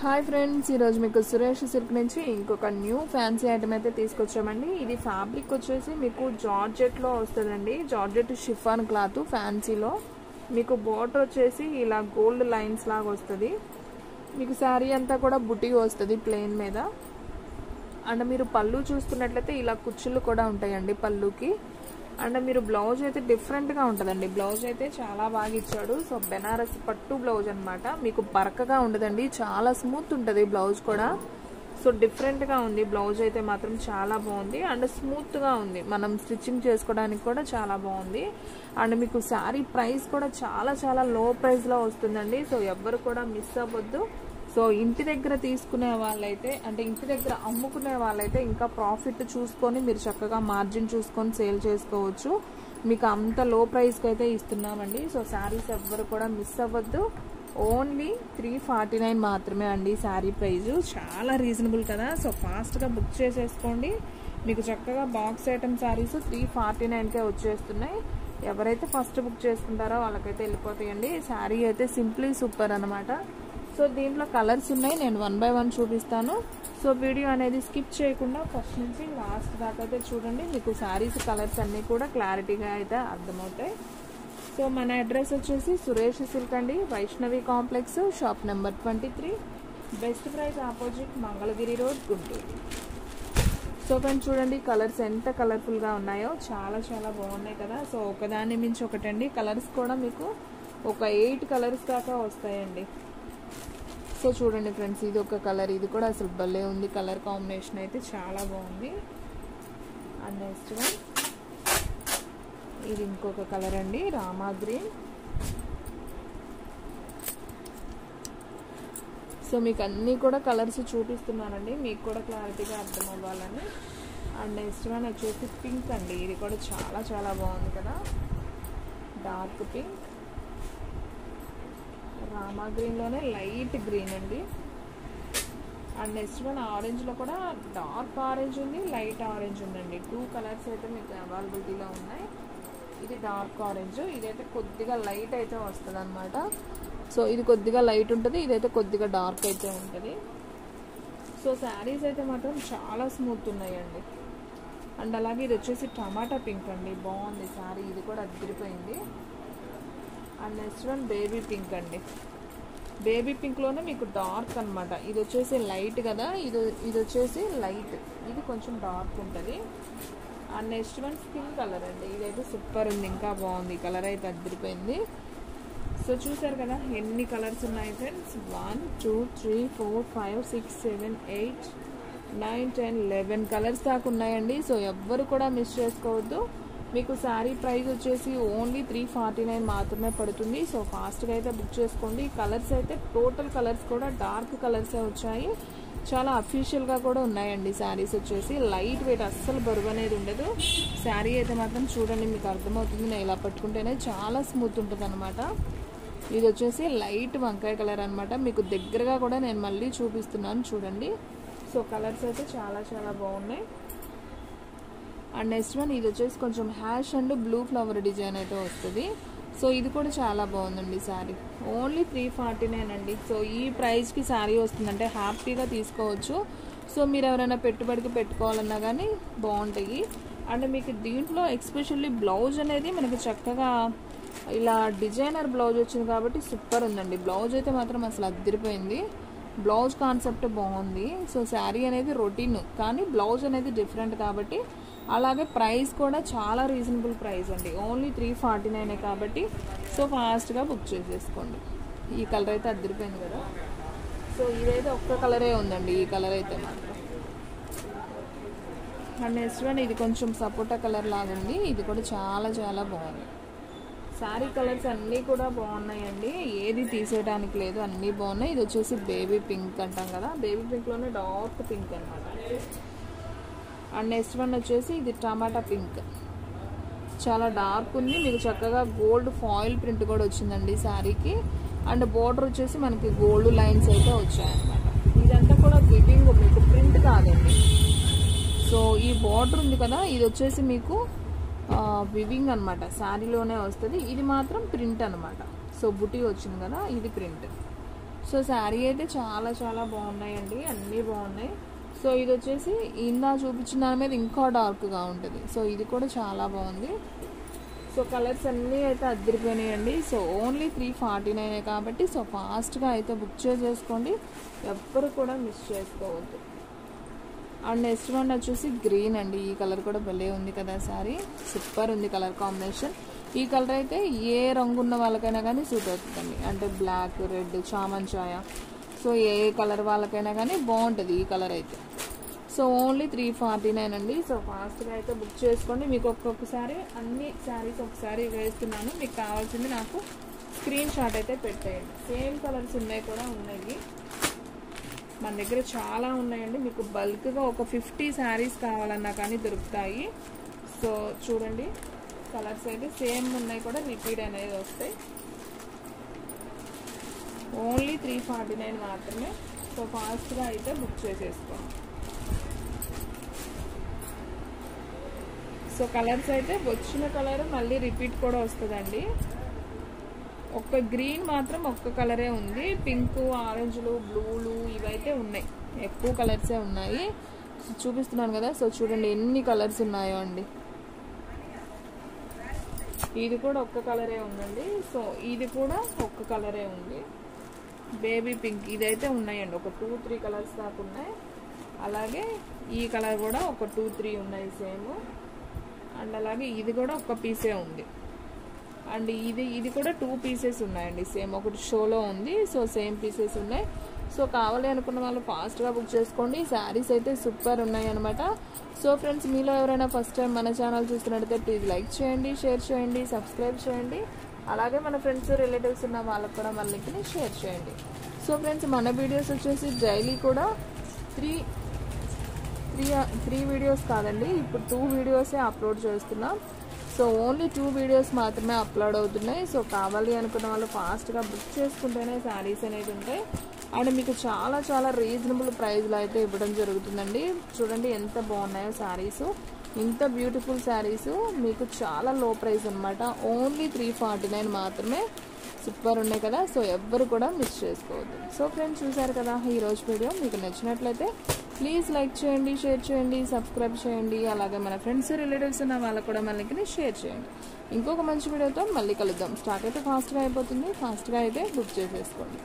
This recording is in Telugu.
హాయ్ ఫ్రెండ్స్, ఈరోజు మీకు సురేష్ సిల్క్ నుంచి ఇంకొక న్యూ ఫ్యాన్సీ ఐటమ్ అయితే తీసుకొచ్చామండి. ఇది ఫ్యాబ్రిక్ వచ్చేసి మీకు జార్జెట్లో వస్తుందండి. జార్జెట్ షిఫాన్ క్లాత్ ఫ్యాన్సీలో మీకు బోర్డర్ వచ్చేసి ఇలా గోల్డ్ లైన్స్ లాగా వస్తుంది. మీకు శారీ అంతా కూడా బుటీ వస్తుంది ప్లెయిన్ మీద. అండ్ మీరు పళ్ళు చూస్తున్నట్లయితే ఇలా కుచ్చులు కూడా ఉంటాయండి పళ్ళుకి. అండ్ మీరు బ్లౌజ్ అయితే డిఫరెంట్గా ఉంటుందండి. బ్లౌజ్ అయితే చాలా బాగా ఇచ్చాడు. సో బెనారస్ పట్టు బ్లౌజ్ అనమాట. మీకు బరకగా ఉండదండి, చాలా స్మూత్ ఉంటుంది బ్లౌజ్ కూడా. సో డిఫరెంట్గా ఉంది బ్లౌజ్ అయితే మాత్రం చాలా బాగుంది. అండ్ స్మూత్గా ఉంది, మనం స్టిచ్చింగ్ చేసుకోవడానికి కూడా చాలా బాగుంది. అండ్ మీకు శారీ ప్రైస్ కూడా చాలా చాలా లో ప్రైస్లో వస్తుందండి. సో ఎవ్వరు కూడా మిస్ అవ్వద్దు. సో ఇంటి దగ్గర తీసుకునే వాళ్ళైతే, అంటే ఇంటి దగ్గర అమ్ముకునే వాళ్ళైతే ఇంకా ప్రాఫిట్ చూసుకొని మీరు చక్కగా మార్జిన్ చూసుకొని సేల్ చేసుకోవచ్చు. మీకు అంత లో ప్రైస్కి అయితే ఇస్తున్నామండి. సో శారీస్ ఎవ్వరు కూడా మిస్ అవ్వద్దు. ఓన్లీ 349 మాత్రమే అండి శారీ ప్రైజు. చాలా రీజనబుల్ కదా. సో ఫాస్ట్గా బుక్ చేసేసుకోండి. మీకు చక్కగా బాక్స్ ఐటమ్ శారీస్ 349కే వచ్చేస్తున్నాయి. ఎవరైతే ఫస్ట్ బుక్ చేసుకుంటారో వాళ్ళకైతే వెళ్ళిపోతాయండి. శారీ అయితే సింప్లీ సూపర్ అనమాట. సో దీంట్లో కలర్స్ ఉన్నాయి, నేను 1 by 1 చూపిస్తాను. సో వీడియో అనేది స్కిప్ చేయకుండా ఫస్ట్ నుంచి లాస్ట్ దాకా అయితే చూడండి. మీకు శారీస్ కలర్స్ అన్నీ కూడా క్లారిటీగా అయితే అర్థమవుతాయి. సో మన అడ్రస్ వచ్చేసి సురేష్ సిల్క్ అండి, Vaishnavi complex, shop number 23, best price opposite, Mangalagiri road, Guntur. So friends చూడండి కలర్స్ ఎంత కలర్ఫుల్గా ఉన్నాయో, చాలా చాలా బాగున్నాయి కదా. సో ఒకదాన్ని మించి ఒకటండి. కలర్స్ కూడా మీకు ఒక 8 కలర్స్ దాకా వస్తాయండి. సో చూడండి ఫ్రెండ్స్, ఇది ఒక కలర్, ఇది కూడా అసలు భలే ఉంది. కలర్ కాంబినేషన్ అయితే చాలా బాగుంది. అండ్ నెక్స్ట్ వన్, ఇది ఇంకొక కలర్ అండి, రామా గ్రీన్. సో మీకు అన్నీ కూడా కలర్స్ చూపిస్తున్నానండి, మీకు కూడా క్లారిటీగా అర్థం అవ్వాలని. అండ్ నెక్స్ట్ వన్ వచ్చేసి పింక్ అండి, ఇది కూడా చాలా చాలా బాగుంది కదా. డార్క్ పింక్, రామా గ్రీన్లోనే లైట్ గ్రీన్ అండి. అండ్ నెక్స్ట్ వన్ ఆరెంజ్లో కూడా డార్క్ ఆరెంజ్ ఉంది, లైట్ ఆరెంజ్ ఉందండి. 2 కలర్స్ అయితే మీకు అవైలబిలిటీలో ఉన్నాయి. ఇది డార్క్ ఆరెంజ్, ఇదైతే కొద్దిగా లైట్ అయితే వస్తుంది అనమాట. సో ఇది కొద్దిగా లైట్ ఉంటుంది, ఇదైతే కొద్దిగా డార్క్ అయితే ఉంటుంది. సో శారీస్ అయితే మాత్రం చాలా స్మూత్ ఉన్నాయండి. అండ్ అలాగే ఇది వచ్చేసి టమాటా పింక్ అండి, బాగుంది శారీ, ఇది కూడా అదిరిపోయింది. And next one baby pink అండి. బేబీ పింక్లోనే మీకు డార్క్ అనమాట. ఇది వచ్చేసి లైట్ కదా, ఇది వచ్చేసి లైట్, ఇది కొంచెం డార్క్ ఉంటుంది. And next one skin colour అండి, ఇదైతే సూపర్ ఉంది, ఇంకా బాగుంది. కలర్ అయితే అదిరిపోయింది. సో చూసారు కదా ఎన్ని కలర్స్ ఉన్నాయి ఫ్రెండ్స్. 1 2 3 4 5 6 7 8 9 10 11 కలర్స్ దాకా ఉన్నాయండి. సో ఎవ్వరు కూడా మిస్ చేసుకోవద్దు. మీకు శారీ ప్రైస్ వచ్చేసి ఓన్లీ 349 మాత్రమే పడుతుంది. సో ఫాస్ట్గా అయితే బుక్ చేసుకోండి. కలర్స్ అయితే టోటల్ కలర్స్ కూడా డార్క్ కలర్సే వచ్చాయి. చాలా అఫీషియల్గా కూడా ఉన్నాయండి శారీస్ వచ్చేసి. లైట్ వెయిట్, అస్సలు బరువు అనేది ఉండదు. శారీ అయితే మాత్రం చూడండి, మీకు అర్థమవుతుంది. నేను ఇలా పట్టుకుంటేనే చాలా స్మూత్ ఉంటుంది అనమాట. ఇది వచ్చేసి లైట్ వంకాయ కలర్ అనమాట. మీకు దగ్గరగా కూడా నేను మళ్ళీ చూపిస్తున్నాను చూడండి. సో కలర్స్ అయితే చాలా చాలా బాగున్నాయి. అండ్ నెక్స్ట్ వన్, ఇది వచ్చేసి కొంచెం hash and blue flower design అయితే వస్తుంది. సో ఇది కూడా చాలా బాగుందండి శారీ. ఓన్లీ 349 అండి. సో ఈ ప్రైస్కి శారీ వస్తుందంటే హ్యాపీగా తీసుకోవచ్చు. సో మీరు ఎవరైనా పెట్టుబడికి పెట్టుకోవాలన్నా కానీ బాగుంటాయి. అండ్ మీకు దీంట్లో ఎక్స్పెషల్లీ బ్లౌజ్ అనేది మనకి చక్కగా ఇలా డిజైనర్ బ్లౌజ్ వచ్చింది కాబట్టి సూపర్ ఉందండి. బ్లౌజ్ అయితే మాత్రం అసలు అదిరిపోయింది. బ్లౌజ్ కాన్సెప్ట్ బాగుంది. సో శారీ అనేది రొటీన్, కానీ బ్లౌజ్ అనేది డిఫరెంట్ కాబట్టి. అలాగే ప్రైస్ కూడా చాలా రీజనబుల్ ప్రైస్ అండి, ఓన్లీ 349 కాబట్టి. సో ఫాస్ట్గా బుక్ చేసేసుకోండి. ఈ కలర్ అయితే అదిరిపోయింది కదా. సో ఇదైతే ఒక్క కలరే ఉందండి, ఈ కలర్ అయితే మాత్రం. అండ్ నెక్స్ట్ వన్, ఇది కొంచెం సపోటా కలర్ లాగా ఉంది, ఇది కూడా చాలా చాలా బాగుంది. శారీ కలర్స్ అన్నీ కూడా బాగున్నాయండి, ఏది తీసేయడానికి లేదు, అన్నీ బాగున్నాయి. ఇది వచ్చేసి బేబీ పింక్ అంటాం కదా, బేబీ పింక్లోనే డార్క్ పింక్ అనమాట. అండ్ నెక్స్ట్ వన్ వచ్చేసి ఇది టమాటా పింక్, చాలా డార్క్ ఉంది. మీకు చక్కగా గోల్డ్ ఫాయిల్ ప్రింట్ కూడా వచ్చిందండి శారీకి. అండ్ బోర్డర్ వచ్చేసి మనకి గోల్డ్ లైన్స్ అయితే వచ్చాయన్నమాట. ఇదంతా కూడా వివింగ్, మీకు ప్రింట్ కాదండి. సో ఈ బోర్డర్ ఉంది కదా, ఇది వచ్చేసి మీకు వివింగ్ అనమాట, శారీలోనే వస్తుంది. ఇది మాత్రం ప్రింట్ అనమాట. సో బుటీ వచ్చింది కదా, ఇది ప్రింట్. సో శారీ అయితే చాలా చాలా బాగున్నాయండి, అన్నీ బాగున్నాయి. సో ఇది వచ్చేసి ఇందా చూపించిన దాని మీద ఇంకా డార్క్గా ఉంటుంది. సో ఇది కూడా చాలా బాగుంది. సో కలర్స్ అన్నీ అయితే అద్దరిపోయినాయండి. సో ఓన్లీ 349 కాబట్టి సో ఫాస్ట్గా అయితే బుక్ చేసేసుకోండి, ఎవ్వరు కూడా మిస్ చేసుకోవద్దు. అండ్ నెక్స్ట్ వన్ వచ్చేసి గ్రీన్ అండి. ఈ కలర్ కూడా భలే ఉంది కదా శారీ, సూపర్ ఉంది కలర్ కాంబినేషన్. ఈ కలర్ అయితే ఏ రంగు ఉన్న వాళ్ళకైనా కానీ సూట్ అవుతుందండి, అంటే బ్లాక్, రెడ్, చామన్ ఛాయ, సో ఏ కలర్ వాళ్ళకైనా కానీ బాగుంటుంది ఈ కలర్ అయితే. సో ఓన్లీ 349 అండి. సో ఫాస్ట్గా అయితే బుక్ చేసుకోండి. మీకు ఒక్కొక్కసారి అన్ని శారీస్ ఒకసారి వేస్తున్నాను, మీకు కావాల్సింది నాకు స్క్రీన్ షాట్ అయితే పెట్టేయండి. సేమ్ కలర్స్ ఉన్నాయి కూడా ఉన్నాయి, మన దగ్గర చాలా ఉన్నాయండి. మీకు బల్క్గా ఒక 50 శారీస్ కావాలన్నా కానీ దొరుకుతాయి. సో చూడండి, కలర్స్ అయితే సేమ్ ఉన్నాయి కూడా, రిపీట్ అనేది వస్తాయి. ఓన్లీ 349 మాత్రమే. సో ఫాస్ట్గా అయితే బుక్ చేసేసుకోండి. సో కలర్స్ అయితే వచ్చిన కలర్ మళ్ళీ రిపీట్ కూడా వస్తుందండి. ఒక్క గ్రీన్ మాత్రం ఒక్క కలరే ఉంది, పింక్, ఆరెంజ్లు, బ్లూలు ఇవైతే ఉన్నాయి, ఎక్కువ కలర్సే ఉన్నాయి. చూపిస్తున్నాను కదా, సో చూడండి ఎన్ని కలర్స్ ఉన్నాయో అండి. ఇది కూడా ఒక్క కలరే ఉందండి. సో ఇది కూడా ఒక్క కలరే ఉంది, బేబీ పింక్. ఇదైతే ఉన్నాయండి, ఒక 2-3 కలర్స్ దాకా ఉన్నాయి. అలాగే ఈ కలర్ కూడా ఒక 2-3 ఉన్నాయి సేమ్. అండ్ అలాగే ఇది కూడా ఒక పీసే ఉంది. అండ్ ఇది కూడా 2 పీసెస్ ఉన్నాయండి సేమ్, ఒకటి షోలో ఉంది. సో సేమ్ పీసెస్ ఉన్నాయి. సో కావాలి అనుకున్న వాళ్ళు ఫాస్ట్గా బుక్ చేసుకోండి. శారీస్ అయితే సూపర్ ఉన్నాయి అనమాట. సో ఫ్రెండ్స్, మీలో ఎవరైనా ఫస్ట్ టైం మన ఛానల్ చూస్తున్నట్టయితే ప్లీజ్ లైక్ చేయండి, షేర్ చేయండి, సబ్స్క్రైబ్ చేయండి. అలాగే మన ఫ్రెండ్స్, రిలేటివ్స్ ఉన్న వాళ్ళకు కూడా మన లింక్ని షేర్ చేయండి. సో ఫ్రెండ్స్, మన వీడియోస్ వచ్చేసి డైలీ కూడా 3 వీడియోస్ కాదండి, ఇప్పుడు 2 వీడియోసే అప్లోడ్ చేస్తున్నాం. సో ఓన్లీ 2 వీడియోస్ మాత్రమే అప్లోడ్ అవుతున్నాయి. సో కావాలి అనుకున్న వాళ్ళు ఫాస్ట్గా బుక్ చేసుకుంటేనే శారీస్ అనేది ఉంటాయి. అండ్ మీకు చాలా చాలా రీజనబుల్ ప్రైస్లో అయితే ఇవ్వడం జరుగుతుందండి. చూడండి ఎంత బాగున్నాయో శారీస్, ఇంత బ్యూటిఫుల్ శారీస్ మీకు చాలా లో ప్రైస్ అనమాట. ఓన్లీ 349 మాత్రమే. సూపర్ ఉన్నాయి కదా, సో ఎవ్వరు కూడా మిస్ చేసుకోవద్దు. సో ఫ్రెండ్స్, చూసారు కదా ఈరోజు వీడియో. మీకు నచ్చినట్లయితే ప్లీజ్ లైక్ చేయండి, షేర్ చేయండి, సబ్స్క్రైబ్ చేయండి. అలాగే మన ఫ్రెండ్స్, రిలేటివ్స్ ఉన్న వాళ్ళకు కూడా మన లింక్ని షేర్ చేయండి. ఇంకొక మంచి వీడియోతో మళ్ళీ కలుద్దాం. స్టాక్ అయితే ఫాస్ట్గా అయిపోతుంది, ఫాస్ట్గా అయితే బుక్ చేసేసుకోండి.